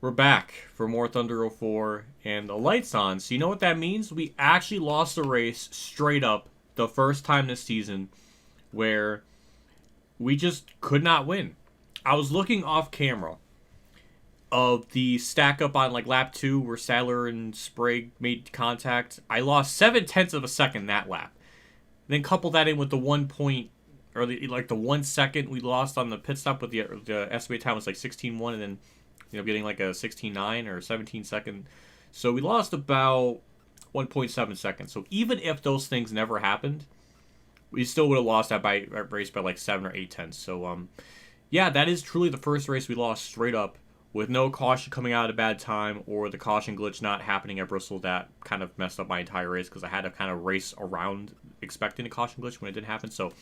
We're back for more Thunder 04 and the lights on. So you know what that means? We actually lost a race straight up the first time this season where we just could not win. I was looking off camera of the stack up on like lap 2 where Sadler and Sprague made contact. I lost 7/10 of a second that lap. Then couple that in with the 1 point or the 1 second we lost on the pit stop with the estimated time was like 16:1 and then getting like a 16:9 or 17 second. So we lost about 1.7 seconds. So even if those things never happened, we still would have lost that race by like 7 or 8/10. So yeah, that is truly the first race we lost straight up with no caution coming out at a bad time or the caution glitch not happening at Bristol. That kind of messed up my entire race because I had to kind of race around expecting a caution glitch when it didn't happen. So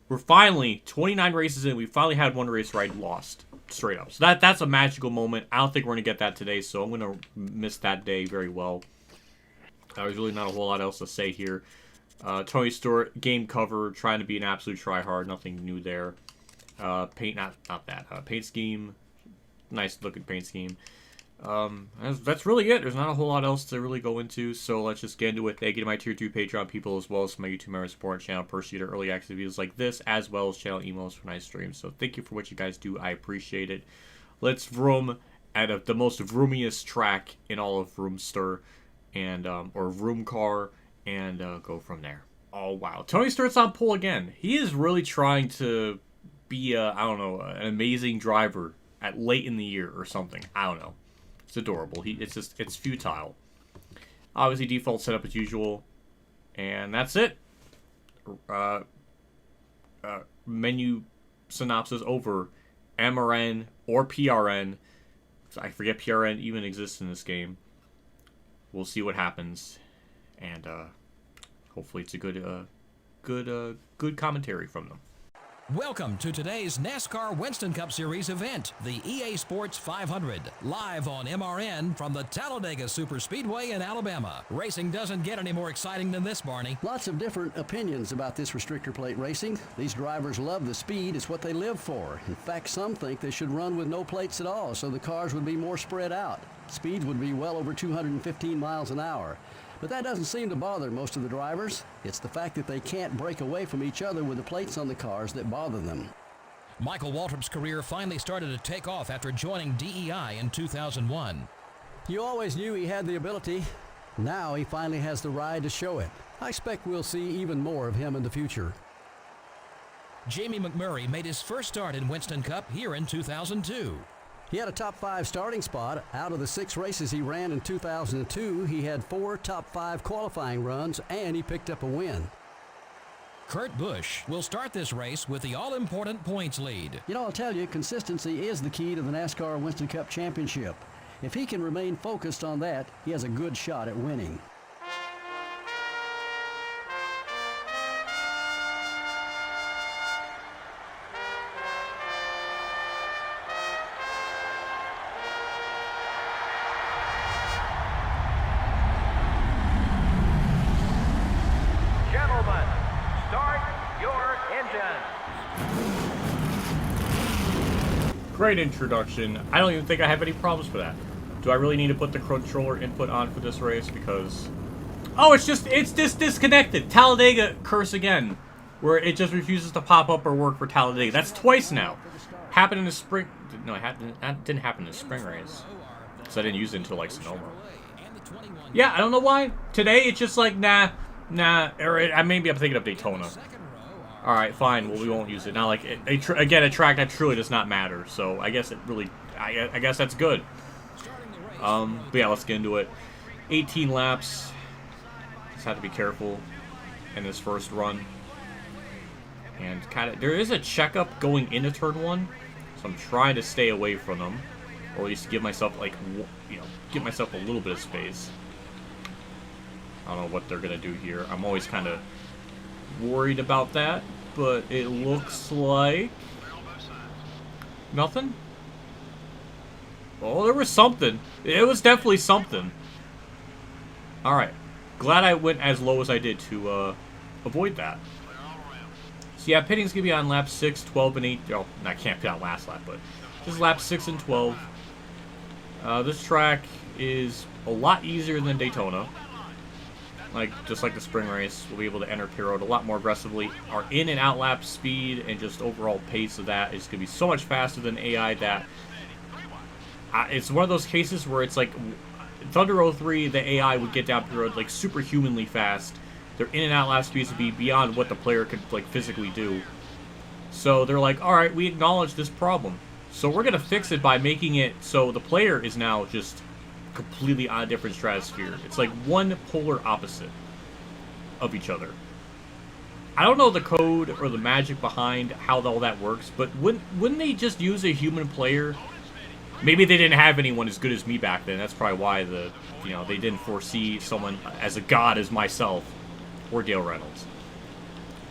we're finally 29 races in. We finally had one race where I lost straight up. So that's a magical moment. I don't think we're going to get that today, so I'm going to miss that day very well. There's really not a whole lot else to say here. Tony Stewart, game cover, trying to be an absolute tryhard. Nothing new there. Paint, not that. Paint scheme. Nice looking paint scheme. That's really it. There's not a whole lot else to really go into, so let's just get into it. Thank you to my Tier 2 Patreon people as well as my YouTube member support channel, pursuit of early access videos like this, as well as channel emails for nice streams. So thank you for what you guys do. I appreciate it. Let's vroom at the most vroomiest track in all of Vroomster, and or Vroom Car, and go from there. Oh wow, Tony Stewart's on pole again. He is really trying to be I don't know, an amazing driver at late in the year or something. I don't know. It's adorable. It's futile. Obviously, default setup as usual. And that's it. Menu synopsis over. MRN or PRN. I forget PRN even exists in this game. We'll see what happens. And hopefully it's a good commentary from them. Welcome to today's NASCAR Winston Cup Series event, the EA Sports 500, live on MRN from the Talladega Superspeedway in Alabama. Racing doesn't get any more exciting than this, Barney. Lots of different opinions about this restrictor plate racing. These drivers love the speed. It's what they live for. In fact, some think they should run with no plates at all, so the cars would be more spread out. Speeds would be well over 215 miles an hour. But that doesn't seem to bother most of the drivers. It's the fact that they can't break away from each other with the plates on the cars that bother them. Michael Waltrip's career finally started to take off after joining DEI in 2001. You always knew he had the ability. Now he finally has the ride to show it. I expect we'll see even more of him in the future. Jamie McMurray made his first start in Winston Cup here in 2002. He had a top 5 starting spot. Out of the 6 races he ran in 2002, he had 4 top 5 qualifying runs, and he picked up a win. Kurt Busch will start this race with the all-important points lead. You know, I'll tell you, consistency is the key to the NASCAR Winston Cup Championship. If he can remain focused on that, he has a good shot at winning. Great introduction. I don't even think I have any problems with that. Do I really need to put the controller input on for this race? Because... oh, it's just disconnected. Talladega curse again. Where it just refuses to pop up or work for Talladega. That's twice now. Happened in the spring... no, it didn't happen in the spring race. So I didn't use it until, like, Sonoma. Yeah, I don't know why. Today, it's just like, nah. Or maybe I'm thinking of Daytona. Alright, fine. Well, we won't use it. Not like, again, a track that truly does not matter. So, I guess it really... I guess that's good. But yeah, let's get into it. 18 laps. Just have to be careful in this first run. And kind of... there is a checkup going into turn 1. So I'm trying to stay away from them. Or at least give myself, like, give myself a little bit of space. I don't know what they're going to do here. I'm always kind of worried about that. But it looks like... nothing? Oh, there was something. It was definitely something. Alright. Glad I went as low as I did to avoid that. So yeah, pitting's going to be on lap 6, 12, and 8. Oh, I can't pit on last lap, but just lap 6 and 12. This track is a lot easier than Daytona. Just like the spring race, we'll be able to enter pit road a lot more aggressively. Our in and out lap speed and just overall pace of that is going to be so much faster than AI that it's one of those cases where it's like Thunder 03, the AI would get down pit road like superhumanly fast. Their in and out lap speeds would be beyond what the player could like physically do. So they're like, all right, we acknowledge this problem. So we're going to fix it by making it so the player is now just completely on a different stratosphere. It's like one polar opposite of each other. I don't know the code or the magic behind how all that works, but wouldn't they just use a human player? Maybe they didn't have anyone as good as me back then. That's probably why they didn't foresee someone as a god as myself or Dale Reynolds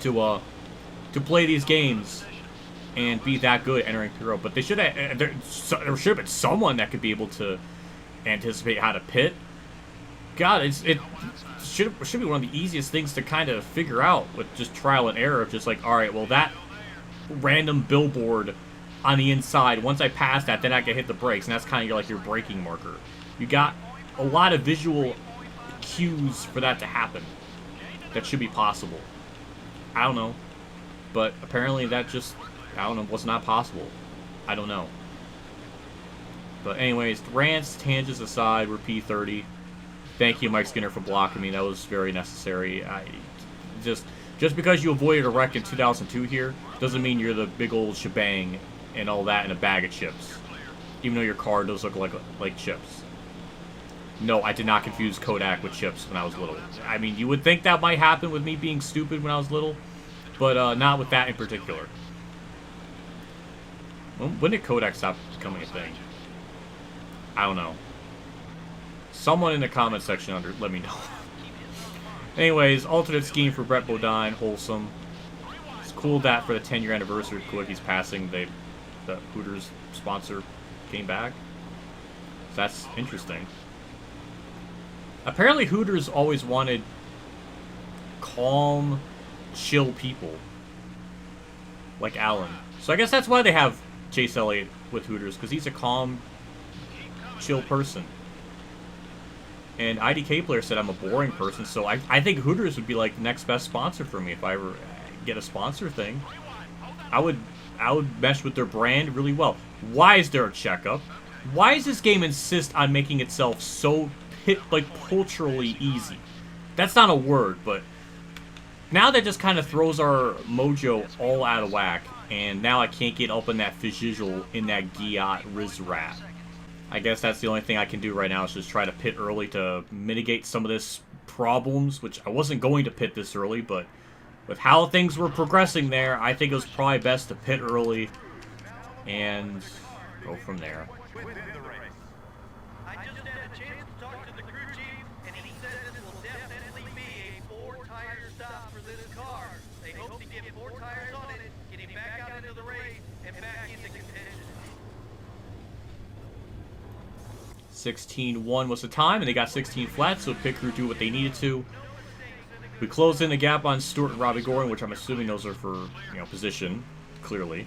to play these games and be that good at entering pit road. But they should have there should have been someone that could be able to anticipate how to pit. God, it should be one of the easiest things to kind of figure out with just trial and error of just like, all right, well, that random billboard on the inside, once I pass that, then I can hit the brakes, and that's kind of like your braking marker. You got a lot of visual cues for that to happen. That should be possible. I don't know. But apparently that just, I don't know, was not possible. I don't know. But anyways, rants, tangents aside, we're P30. Thank you, Mike Skinner, for blocking me. That was very necessary. Just because you avoided a wreck in 2002 here, doesn't mean you're the big old shebang and all that in a bag of chips. Even though your car does look like chips. No, I did not confuse Kodak with chips when I was little. I mean, you would think that might happen with me being stupid when I was little, but not with that in particular. When did Kodak stop becoming a thing? I don't know. Someone in the comment section let me know. Anyways, alternate scheme for Brett Bodine, wholesome. It's cool that for the 10-year anniversary of Quickies passing, the Hooters sponsor came back. So that's interesting. Apparently Hooters always wanted calm, chill people. Like Alan. So I guess that's why they have Chase Elliott with Hooters, because he's a calm, chill person. And IDK player said I'm a boring person, so I think Hooters would be like the next best sponsor for me if I ever get a sponsor thing. I would mesh with their brand really well. Why is there a checkup? Why does this game insist on making itself so culturally easy? That's not a word, but now that just kind of throws our mojo all out of whack, and now I can't get up in that fizzle in that Giat Rizrat. I guess that's the only thing I can do right now is just try to pit early to mitigate some of this problems, which I wasn't going to pit this early, but with how things were progressing there, I think it was probably best to pit early and go from there. I just had a chance to talk to the crew chief, and he said this will definitely be a 4-tire stop for this car. They hope to get 4 tires on it, getting back out into the race and back into contention. 16.1 was the time, and they got 16 flat, so pit crew do what they needed to. We closed in the gap on Stewart and Robbie Gordon, which I'm assuming those are for, position, clearly.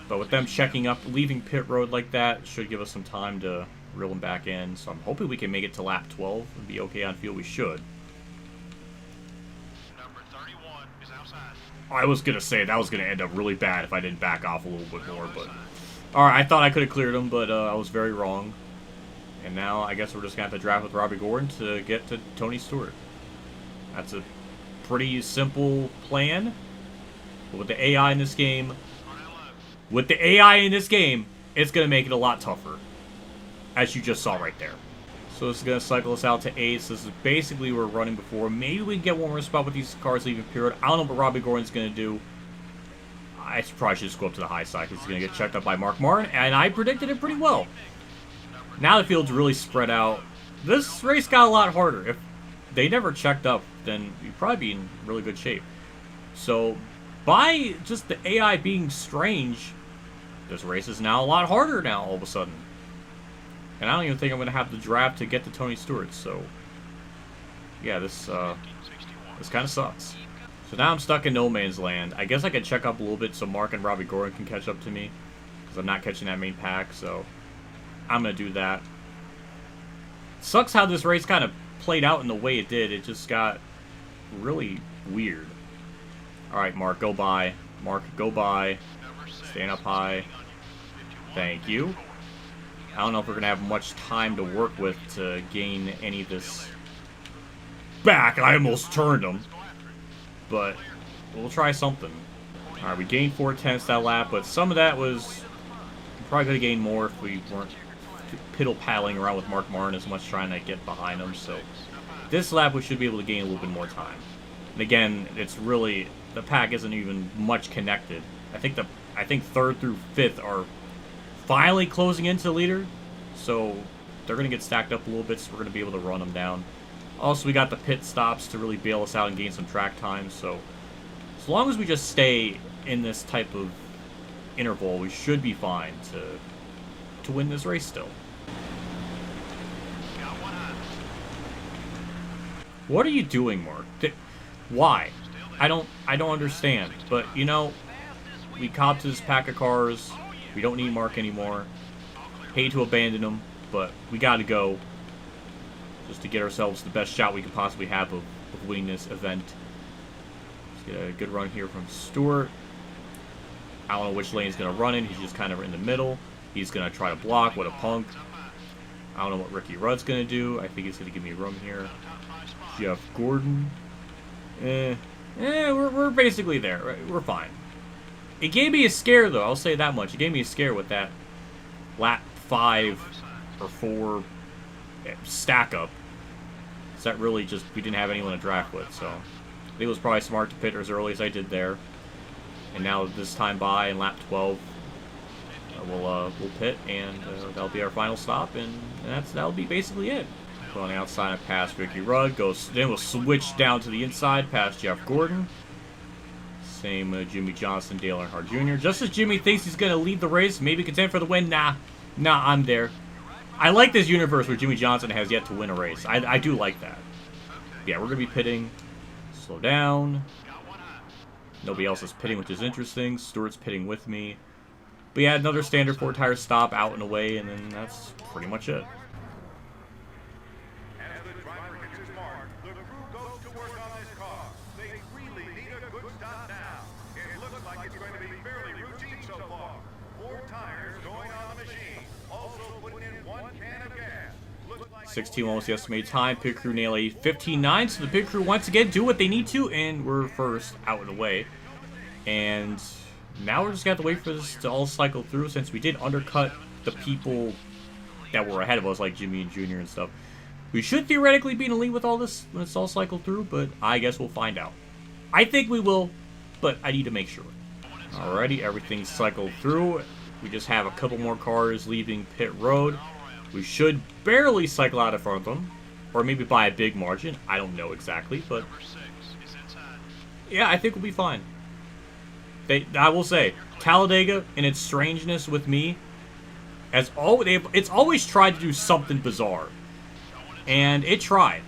But with them checking up, leaving pit road like that, should give us some time to reel them back in. So I'm hoping we can make it to lap 12 and be okay on field. We should. Number 31 is outside. I was going to say that was going to end up really bad if I didn't back off a little bit more. But alright, I thought I could have cleared them, but I was very wrong. And now I guess we're just going to have to draft with Robbie Gordon to get to Tony Stewart. That's a pretty simple plan. But with the AI in this game, it's going to make it a lot tougher. As you just saw right there. So this is going to cycle us out to 8. So this is basically where we're running before. Maybe we can get one more spot with these cars leaving period. I don't know what Robbie Gordon's going to do. I probably should just go up to the high side because he's going to get checked up by Mark Martin. And I predicted it pretty well. Now the field's really spread out. This race got a lot harder. If they never checked up, then we'd probably be in really good shape. So, by just the AI being strange, this race is now a lot harder now all of a sudden. And I don't even think I'm going to have the draft to get to Tony Stewart, so yeah, this kind of sucks. So now I'm stuck in no man's land. I guess I could check up a little bit so Mark and Robbie Gordon can catch up to me, because I'm not catching that main pack, so I'm going to do that. Sucks how this race kind of played out in the way it did. It just got really weird. Alright, Mark, go by. Mark, go by. Stand up high. Thank you. I don't know if we're going to have much time to work with to gain any of this back. I almost turned him. But we'll try something. Alright, we gained 4/10 that lap, but some of that was... probably could have gained more if we weren't piddle-paddling around with Mark Martin as much trying to get behind him. So this lap we should be able to gain a little bit more time. And again, it's really... the pack isn't even much connected. I think 3rd through 5th are finally closing into the leader, so they're going to get stacked up a little bit, so we're going to be able to run them down. Also, we got the pit stops to really bail us out and gain some track time, so as long as we just stay in this type of interval, we should be fine to win this race still. What are you doing, Mark? Why? I don't understand. But, you know, we copped this pack of cars. We don't need Mark anymore. Hate to abandon him, but we got to go just to get ourselves the best shot we could possibly have of winning this event. Let's get a good run here from Stewart. I don't know which lane he's going to run in. He's just kind of in the middle. He's going to try to block. What a punk. I don't know what Ricky Rudd's going to do. I think he's going to give me room here. Jeff Gordon. We're basically there. Right? We're fine. It gave me a scare, though. I'll say that much. It gave me a scare with that lap 5 or 4 stack up. So that really just, we didn't have anyone to draft with. So I think it was probably smart to pit as early as I did there. And now this time by in lap 12, we'll pit, and that'll be our final stop, and that'll be basically it. Put on the outside, past Ricky Rudd, then we'll switch down to the inside, past Jeff Gordon. Same Jimmy Johnson, Dale Earnhardt Jr. Just as Jimmy thinks he's going to lead the race, maybe contend for the win, nah, I'm there. I like this universe where Jimmy Johnson has yet to win a race. I do like that. Yeah, we're going to be pitting. Slow down. Nobody else is pitting, which is interesting. Stewart's pitting with me. But yeah, another standard 4-tire stop out and away, and then that's pretty much it. As the driver hits his mark, the crew goes to work on this car. They really need a good stop now. It looks like it's going to be fairly routine so far. 4 tires going on the machine. Also putting in 1 can of gas. 16 was the estimated time. Pit crew nail a 15.9, so the pit crew once again do what they need to, and we're first out of the way. And now we're just going to have to wait for this to all cycle through, since we did undercut the people that were ahead of us, like Jimmy and Junior and stuff. We should theoretically be in the lead with all this when it's all cycled through, but I guess we'll find out. I think we will, but I need to make sure. Alrighty, everything's cycled through. We just have a couple more cars leaving pit road. We should barely cycle out in front of them, or maybe by a big margin. I don't know exactly, but yeah, I think we'll be fine. I will say, Talladega, in its strangeness with me, it's always tried to do something bizarre. And it tried.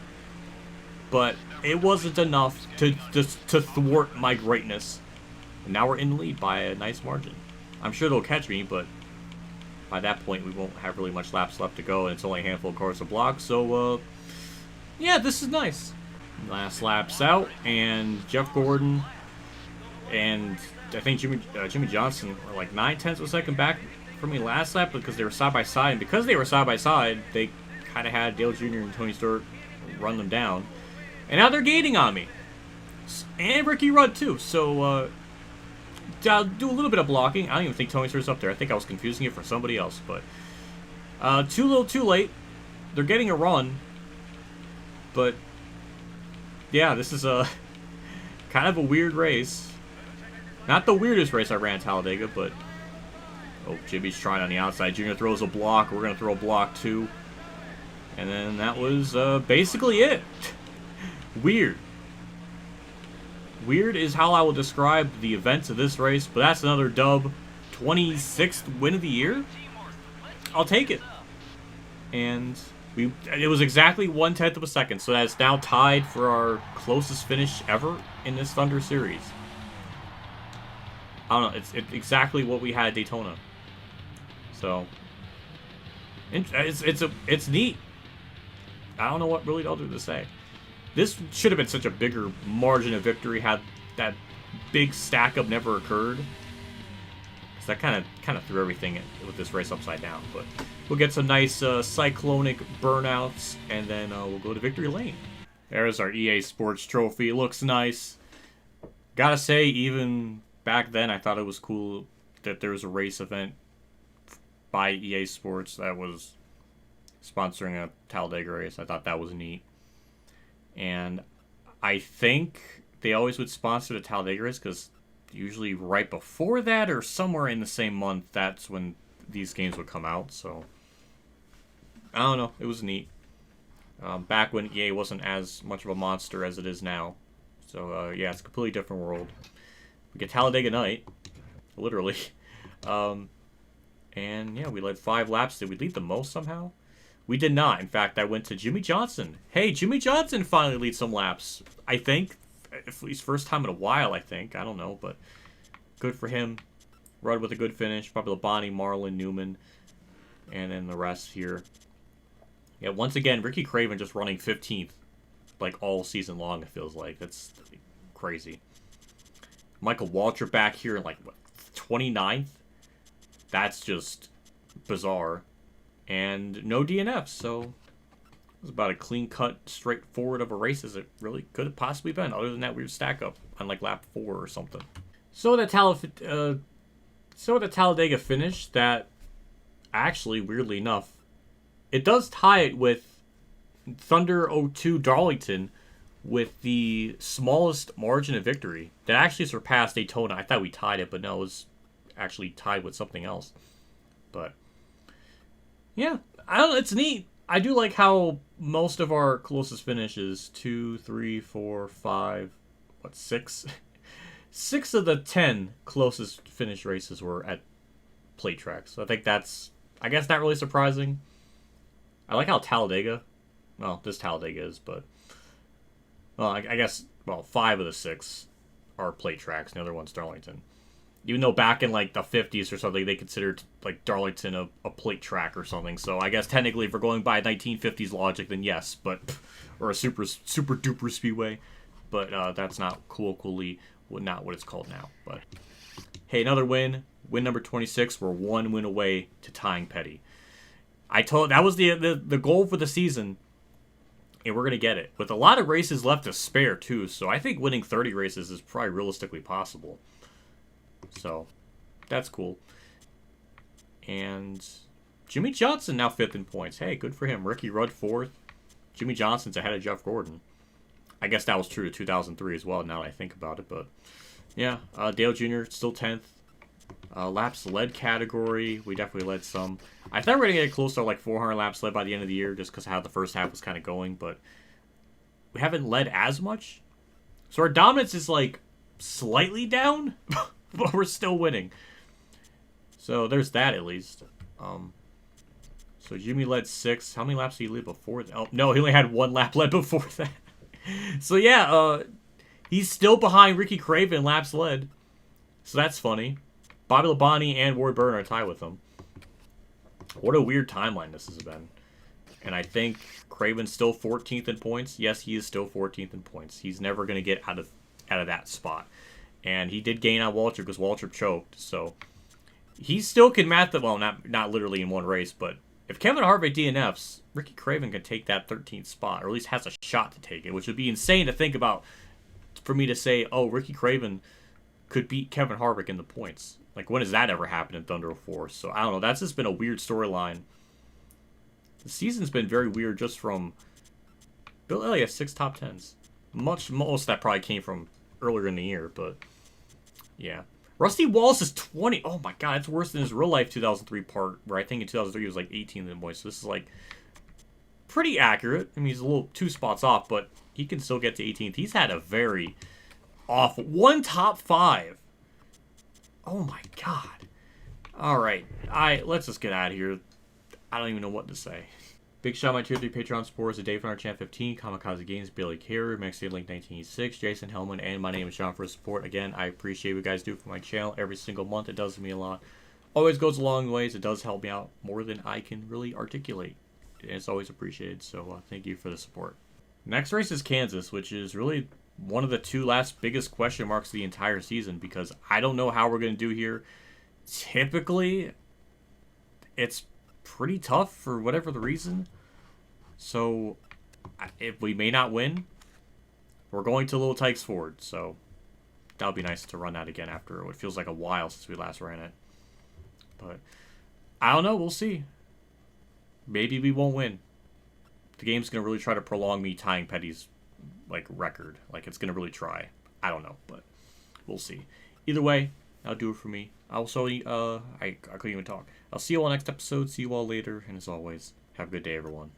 But it wasn't enough to thwart my greatness. And now we're in the lead by a nice margin. I'm sure they'll catch me, but by that point we won't have really much laps left to go, and it's only a handful of cars to block, so, yeah, this is nice. Last lap's out, and Jeff Gordon and I think Jimmy Johnson were like 9/10 of a second back from me last lap because they were side by side, and because they were side by side, they kind of had Dale Jr. and Tony Stewart run them down, and now they're gaining on me, and Ricky Rudd too. So I'll do a little bit of blocking. I don't even think Tony Stewart's up there. I think I was confusing it for somebody else, but too little, too late. They're getting a run, but yeah, this is a kind of a weird race. Not the weirdest race I ran at Talladega, but... oh, Jimmy's trying on the outside. Junior throws a block. We're going to throw a block, too. And then that was basically it. Weird. Weird is how I will describe the events of this race, but that's another dub. 26th win of the year? I'll take it. And it was exactly 1/10 of a second, so that's now tied for our closest finish ever in this Thunder Series. I don't know, it's exactly what we had at Daytona. So, it's neat. I don't know what really other to say. This should have been such a bigger margin of victory had that big stack up never occurred. So that kind of threw everything with this race upside down. But we'll get some nice cyclonic burnouts, and then we'll go to victory lane. There's our EA Sports trophy. It looks nice. Gotta say, even back then, I thought it was cool that there was a race event by EA Sports that was sponsoring a Talladega race. I thought that was neat. And I think they always would sponsor the Talladega race because usually right before that or somewhere in the same month, that's when these games would come out. So, I don't know. It was neat. Back when EA wasn't as much of a monster as it is now. So, yeah, it's a completely different world. We get Talladega night, literally. And, yeah, we led 5 laps. Did we lead the most somehow? We did not. In fact, I went to Jimmy Johnson. Hey, Jimmy Johnson finally leads some laps, I think. At least first time in a while, I think. I don't know, but good for him. Rode with a good finish. Probably Labonte, Marlin, Newman, and then the rest here. Yeah, once again, Ricky Craven just running 15th, like all season long, it feels like. That's crazy. Michael Waltrip back here in like, what, 29th? That's just bizarre. And no DNFs, so it was about a clean-cut, straightforward of a race as it really could have possibly been, other than that weird stack-up on like lap 4 or something. So the Talladega finish, that actually, weirdly enough, it does tie it with Thunder 02 Darlington with the smallest margin of victory. That actually surpassed Daytona. I thought we tied it, but no, it was actually tied with something else. But yeah, I don't know, it's neat. I do like how most of our closest finishes, 2, 3, 4, 5, 6? 6 of the 10 closest finish races were at plate tracks. So I think that's, I guess, not really surprising. I like how Talladega, well, this Talladega is, but, well, I guess, well, 5 of the 6 are plate tracks, and the other one's Darlington. Even though back in, like, the 50s or something, they considered, like, Darlington a plate track or something. So I guess technically, if we're going by 1950s logic, then yes, but, or a super duper speedway. But that's not not what it's called now. But hey, another win number 26. We're 1 win away to tying Petty. I told that was the goal for the season, and we're gonna get it with a lot of races left to spare too. So I think winning 30 races is probably realistically possible. So that's cool. And Jimmy Johnson now 5th in points. Hey, good for him. Ricky Rudd 4th. Jimmy Johnson's ahead of Jeff Gordon. I guess that was true to 2003 as well, now that I think about it. But yeah, Dale Jr. still 10th. Laps led category, we definitely led some. I thought we were going to get close to like 400 laps led by the end of the year just because of how the first half was kind of going. But we haven't led as much. So our dominance is like slightly down, but we're still winning. So there's that at least. So Jimmy led 6. How many laps did he lead before that? Oh, no, he only had 1 lap led before that. So yeah, he's still behind Ricky Craven laps led. So that's funny. Bobby Labonte and Ward Burner are tied with him. What a weird timeline this has been. And I think Craven's still 14th in points. Yes, he is still 14th in points. He's never going to get out of that spot. And he did gain on Waltrip because Waltrip choked. So he still can match the, well, not literally in one race, but if Kevin Harvick DNFs, Ricky Craven can take that 13th spot, or at least has a shot to take it, which would be insane to think about for me to say, oh, Ricky Craven could beat Kevin Harvick in the points. Like, when has that ever happened in Thunder 04? So, I don't know. That's just been a weird storyline. The season's been very weird just from Bill Elliott, 6 top 10s. Most of that probably came from earlier in the year, but yeah. Rusty Wallace is 20. Oh my god, it's worse than his real life 2003 part, where I think in 2003 he was like 18th in points. So this is like pretty accurate. I mean, he's a little 2 spots off, but he can still get to 18th. He's had a very awful 1 top 5. Oh my god. All right, let's just get out of here. I don't even know what to say. Big shout out to my Tier 3 Patreon supporters: Dave on our Champ 15, Kamikazegames, Billy Carey, Max Link 1986, Jason Hellman, and my name is John for his support. Again, I appreciate what you guys do for my channel every single month. It does mean a lot. Always goes a long ways. It does help me out more than I can really articulate. It's always appreciated. So thank you for the support. Next race is Kansas, which is really one of the two last biggest question marks of the entire season, because I don't know how we're going to do here. Typically, it's pretty tough for whatever the reason. So if we may not win, we're going to Little Tykes Ford. So that would be nice to run that again after what feels like a while since we last ran it. But I don't know. We'll see. Maybe we won't win. The game's going to really try to prolong me tying Petty's record. It's going to really try. I don't know, but we'll see. Either way, that'll do it for me. I couldn't even talk. I'll see you all next episode. See you all later. And as always, have a good day, everyone.